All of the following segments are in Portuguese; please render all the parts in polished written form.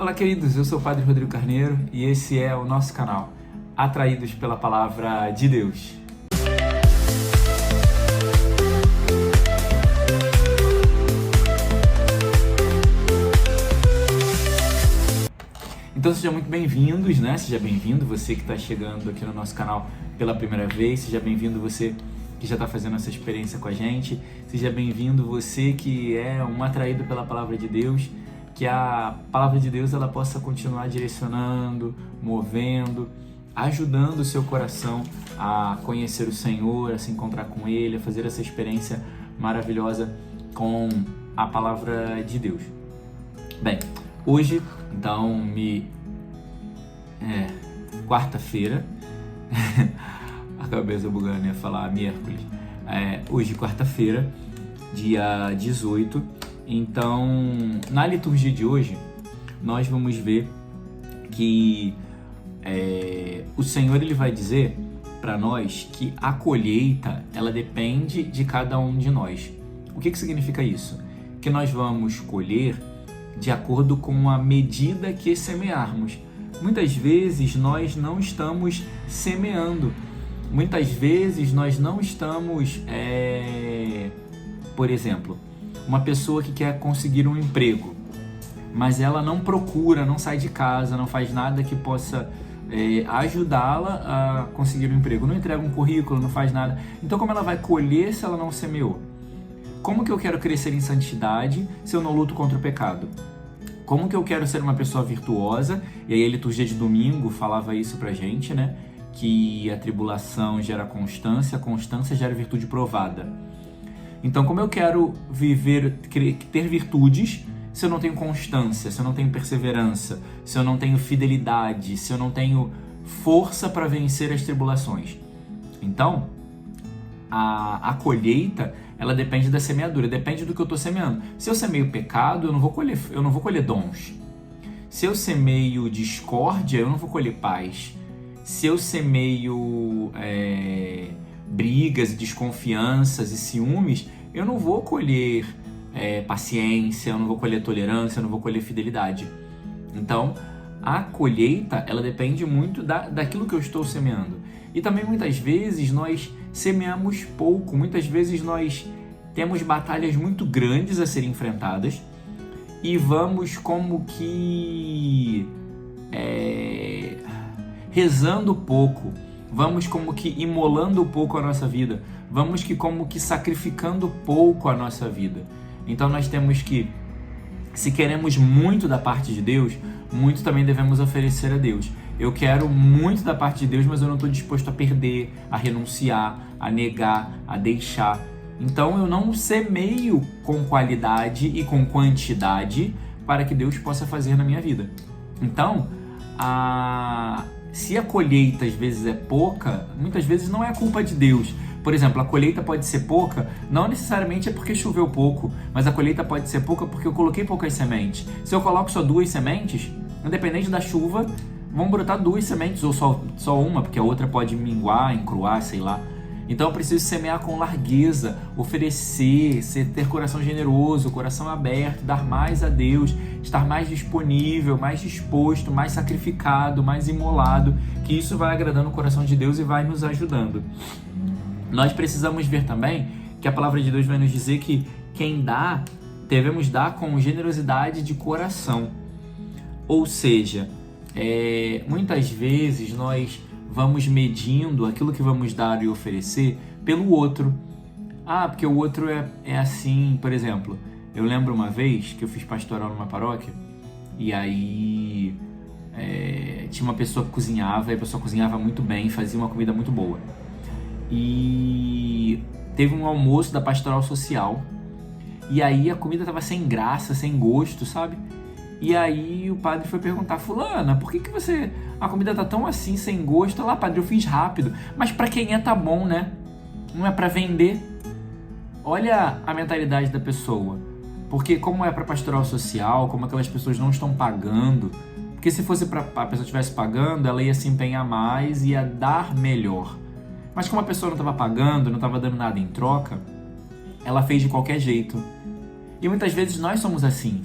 Olá, queridos, eu sou o Padre Rodrigo Carneiro e esse é o nosso canal, Atraídos pela Palavra de Deus. Então sejam muito bem-vindos, né? Seja bem-vindo você que está chegando aqui no nosso canal pela primeira vez, seja bem-vindo você que já está fazendo essa experiência com a gente, seja bem-vindo você que é um atraído pela Palavra de Deus, que a Palavra de Deus ela possa continuar direcionando, movendo, ajudando o seu coração a conhecer o Senhor, a se encontrar com Ele, a fazer essa experiência maravilhosa com a Palavra de Deus. Bem, hoje, então, quarta-feira, a cabeça bugando, ia falar miércoles, hoje quarta-feira, dia 18, então, na liturgia de hoje, nós vamos ver que o Senhor ele vai dizer para nós que a colheita, ela depende de cada um de nós. O que significa isso? Que nós vamos colher de acordo com a medida que semearmos. Muitas vezes nós não estamos semeando, muitas vezes nós não estamos, por exemplo, uma pessoa que quer conseguir um emprego, mas ela não procura, não sai de casa, não faz nada que possa ajudá-la a conseguir um emprego, não entrega um currículo, não faz nada. Então como ela vai colher se ela não semeou? Como que eu quero crescer em santidade se eu não luto contra o pecado? Como que eu quero ser uma pessoa virtuosa? E aí a liturgia de domingo falava isso pra gente, né? Que a tribulação gera constância, a constância gera virtude provada. Então como eu quero ter virtudes se eu não tenho constância, se eu não tenho perseverança, se eu não tenho fidelidade, se eu não tenho força para vencer as tribulações? Então, a colheita, ela depende da semeadura, depende do que eu estou semeando. Se eu semeio pecado, eu não vou colher dons. Se eu semeio discórdia, eu não vou colher paz. Se eu semeio brigas, desconfianças e ciúmes, eu não vou colher paciência, eu não vou colher tolerância, eu não vou colher fidelidade. Então, a colheita, ela depende muito daquilo que eu estou semeando. E também muitas vezes nós semeamos pouco, muitas vezes nós temos batalhas muito grandes a serem enfrentadas e vamos como que rezando pouco, vamos como que imolando pouco a nossa vida, vamos como que sacrificando pouco a nossa vida. Então nós temos que, se queremos muito da parte de Deus, muito também devemos oferecer a Deus. Eu quero muito da parte de Deus, mas eu não estou disposto a perder, a renunciar, a negar, a deixar. Então eu não semeio com qualidade e com quantidade para que Deus possa fazer na minha vida. Então, se a colheita às vezes é pouca, muitas vezes não é culpa de Deus. Por exemplo, a colheita pode ser pouca, não necessariamente é porque choveu pouco, mas a colheita pode ser pouca porque eu coloquei poucas sementes. Se eu coloco só 2 sementes, independente da chuva, vão brotar 2 sementes ou só uma, porque a outra pode minguar, encruar, sei lá. Então eu preciso semear com largueza, oferecer, ter coração generoso, coração aberto, dar mais a Deus, estar mais disponível, mais disposto, mais sacrificado, mais imolado, que isso vai agradando o coração de Deus e vai nos ajudando. Nós precisamos ver também que a Palavra de Deus vai nos dizer que quem dá, devemos dar com generosidade de coração. Ou seja, muitas vezes nós vamos medindo aquilo que vamos dar e oferecer pelo outro. Porque o outro é assim, por exemplo, eu lembro uma vez que eu fiz pastoral numa paróquia e aí tinha uma pessoa que cozinhava, e a pessoa cozinhava muito bem, fazia uma comida muito boa. E teve um almoço da pastoral social e aí a comida estava sem graça, sem gosto, sabe? E aí o padre foi perguntar: fulana, por que a comida tá tão assim, sem gosto? Lá, padre, eu fiz rápido. Mas pra quem tá bom, né? Não é pra vender. Olha a mentalidade da pessoa. Porque como é pra pastoral social, como aquelas pessoas não estão pagando, porque se fosse pra a pessoa estivesse pagando, ela ia se empenhar mais, ia dar melhor. Mas como a pessoa não estava pagando, não estava dando nada em troca, ela fez de qualquer jeito. E muitas vezes nós somos assim.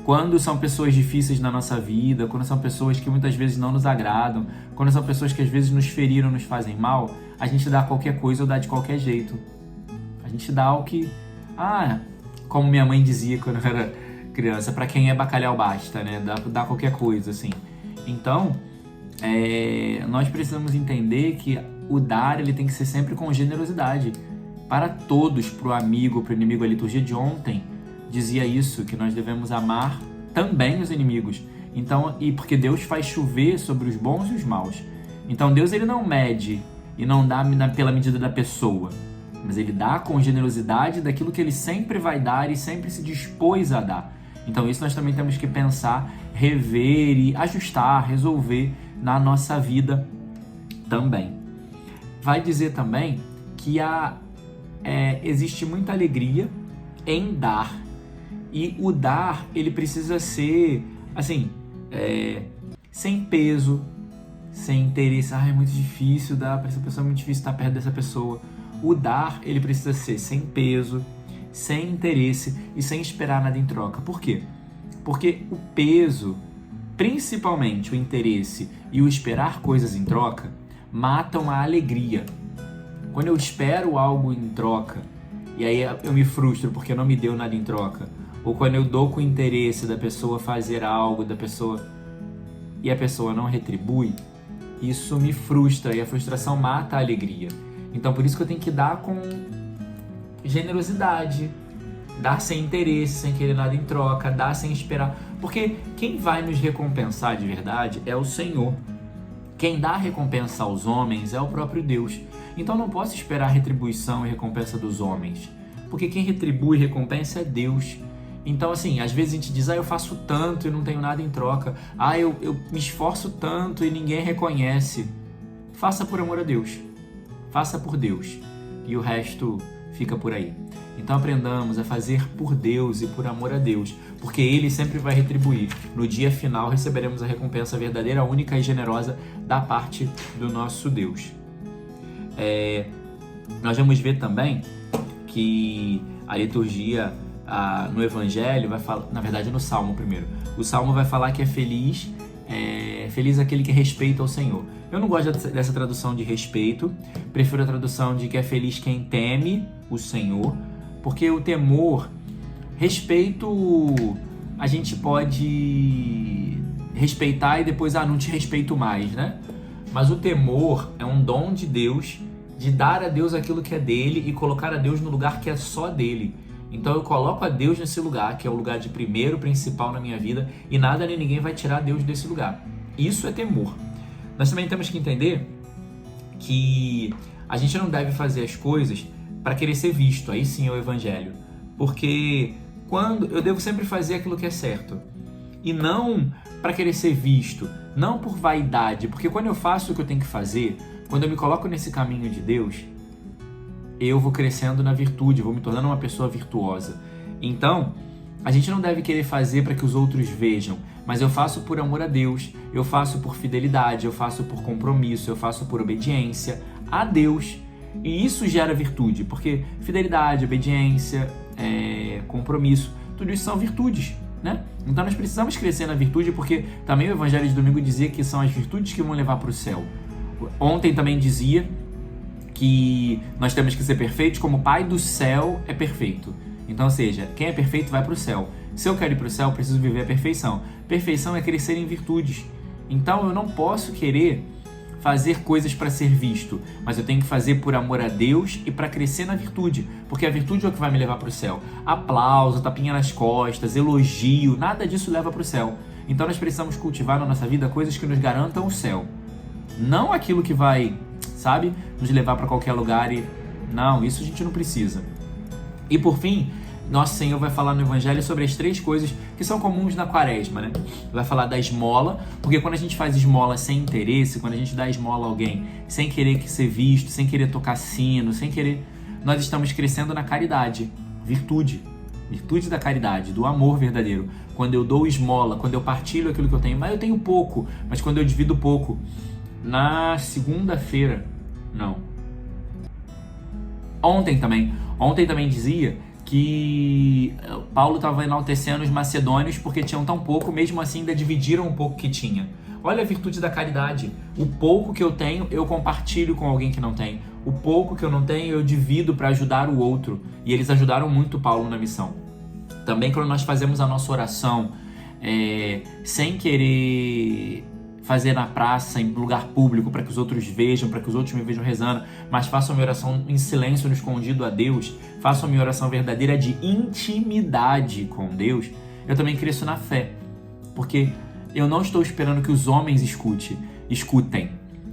Quando são pessoas difíceis na nossa vida, quando são pessoas que muitas vezes não nos agradam, quando são pessoas que às vezes nos feriram, nos fazem mal, a gente dá qualquer coisa ou dá de qualquer jeito. A gente dá o que... como minha mãe dizia quando eu era criança, pra quem é bacalhau basta, né? Dá qualquer coisa, assim. Então, nós precisamos entender que o dar, ele tem que ser sempre com generosidade. Para todos, pro amigo, pro inimigo. A liturgia de ontem dizia isso, que nós devemos amar também os inimigos. Então, porque Deus faz chover sobre os bons e os maus. Então Deus, ele não mede e não dá pela medida da pessoa, mas ele dá com generosidade daquilo que ele sempre vai dar e sempre se dispôs a dar. Então isso nós também temos que pensar, rever e ajustar, resolver na nossa vida também. Vai dizer também que existe muita alegria em dar. E o dar, ele precisa ser, assim, sem peso, sem interesse. É muito difícil dar para essa pessoa, é muito difícil estar perto dessa pessoa. O dar, ele precisa ser sem peso, sem interesse e sem esperar nada em troca. Por quê? Porque o peso, principalmente o interesse e o esperar coisas em troca, matam a alegria. Quando eu espero algo em troca, e aí eu me frustro porque não me deu nada em troca, ou quando eu dou com o interesse da pessoa fazer algo, e a pessoa não retribui, isso me frustra e a frustração mata a alegria. Então por isso que eu tenho que dar com generosidade, dar sem interesse, sem querer nada em troca, dar sem esperar. Porque quem vai nos recompensar de verdade é o Senhor. Quem dá a recompensa aos homens é o próprio Deus. Então não posso esperar a retribuição e recompensa dos homens, porque quem retribui e recompensa é Deus. Então, assim, às vezes a gente diz, eu faço tanto e não tenho nada em troca. Eu me esforço tanto e ninguém reconhece. Faça por amor a Deus. Faça por Deus. E o resto fica por aí. Então aprendamos a fazer por Deus e por amor a Deus, porque Ele sempre vai retribuir. No dia final receberemos a recompensa verdadeira, única e generosa da parte do nosso Deus. Nós vamos ver também que a liturgia no Evangelho vai falar, na verdade no Salmo primeiro, o Salmo vai falar que é feliz aquele que respeita o Senhor. Eu não gosto dessa tradução de respeito, prefiro a tradução de que é feliz quem teme o Senhor, porque o temor, respeito, a gente pode respeitar e depois, não te respeito mais, né? Mas o temor é um dom de Deus, de dar a Deus aquilo que é dele e colocar a Deus no lugar que é só dele. Então eu coloco a Deus nesse lugar, que é o lugar de primeiro, principal na minha vida, e nada nem ninguém vai tirar Deus desse lugar. Isso é temor. Nós também temos que entender que a gente não deve fazer as coisas para querer ser visto, aí sim é o Evangelho. Porque eu devo sempre fazer aquilo que é certo, e não para querer ser visto, não por vaidade, porque quando eu faço o que eu tenho que fazer, quando eu me coloco nesse caminho de Deus, eu vou crescendo na virtude, vou me tornando uma pessoa virtuosa. Então, a gente não deve querer fazer para que os outros vejam, mas eu faço por amor a Deus, eu faço por fidelidade, eu faço por compromisso, eu faço por obediência a Deus. E isso gera virtude, porque fidelidade, obediência, compromisso, tudo isso são virtudes, né? Então nós precisamos crescer na virtude, porque também o Evangelho de domingo dizia que são as virtudes que vão levar para o céu. Ontem também dizia que nós temos que ser perfeitos como o Pai do céu é perfeito. Então, ou seja, quem é perfeito vai para o céu. Se eu quero ir para o céu, eu preciso viver a perfeição. Perfeição é crescer em virtudes. Então, eu não posso querer fazer coisas para ser visto, mas eu tenho que fazer por amor a Deus e para crescer na virtude, porque a virtude é o que vai me levar para o céu. Aplauso, tapinha nas costas, elogio, nada disso leva para o céu. Então, nós precisamos cultivar na nossa vida coisas que nos garantam o céu. Não aquilo que vai, nos levar para qualquer lugar Não, isso a gente não precisa. E por fim, nosso Senhor vai falar no Evangelho sobre as 3 coisas que são comuns na Quaresma, né? Vai falar da esmola, porque quando a gente faz esmola sem interesse, quando a gente dá esmola a alguém sem querer ser visto, sem querer tocar sino, sem querer... Nós estamos crescendo na caridade, virtude da caridade, do amor verdadeiro. Quando eu dou esmola, quando eu partilho aquilo que eu tenho, mas eu tenho pouco, mas quando eu divido pouco, na segunda-feira, não. Ontem também dizia que Paulo estava enaltecendo os macedônios porque tinham tão pouco, mesmo assim ainda dividiram o pouco que tinha. Olha a virtude da caridade. O pouco que eu tenho, eu compartilho com alguém que não tem. O pouco que eu não tenho, eu divido para ajudar o outro. E eles ajudaram muito Paulo na missão. Também quando nós fazemos a nossa oração, sem querer fazer na praça, em lugar público, para que os outros vejam, para que os outros me vejam rezando, mas façam minha oração em silêncio, no escondido a Deus, façam minha oração verdadeira de intimidade com Deus, eu também cresço na fé. Porque eu não estou esperando que os homens escutem,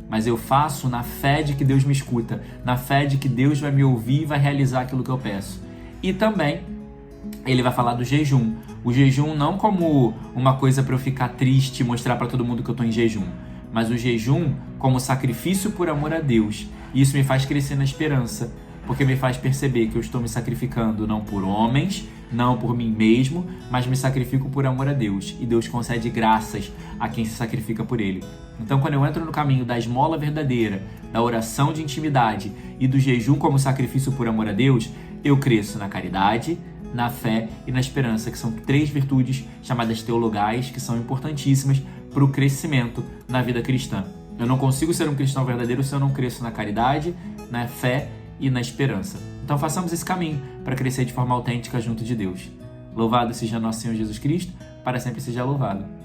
mas eu faço na fé de que Deus me escuta, na fé de que Deus vai me ouvir e vai realizar aquilo que eu peço. E também ele vai falar do jejum. O jejum não como uma coisa para eu ficar triste e mostrar para todo mundo que eu estou em jejum, mas o jejum como sacrifício por amor a Deus. E isso me faz crescer na esperança, porque me faz perceber que eu estou me sacrificando não por homens, não por mim mesmo, mas me sacrifico por amor a Deus. E Deus concede graças a quem se sacrifica por Ele. Então, quando eu entro no caminho da esmola verdadeira, da oração de intimidade e do jejum como sacrifício por amor a Deus, eu cresço na caridade, na fé e na esperança, que são 3 virtudes chamadas teologais, que são importantíssimas para o crescimento na vida cristã. Eu não consigo ser um cristão verdadeiro se eu não cresço na caridade, na fé e na esperança. Então façamos esse caminho para crescer de forma autêntica junto de Deus. Louvado seja nosso Senhor Jesus Cristo, para sempre seja louvado.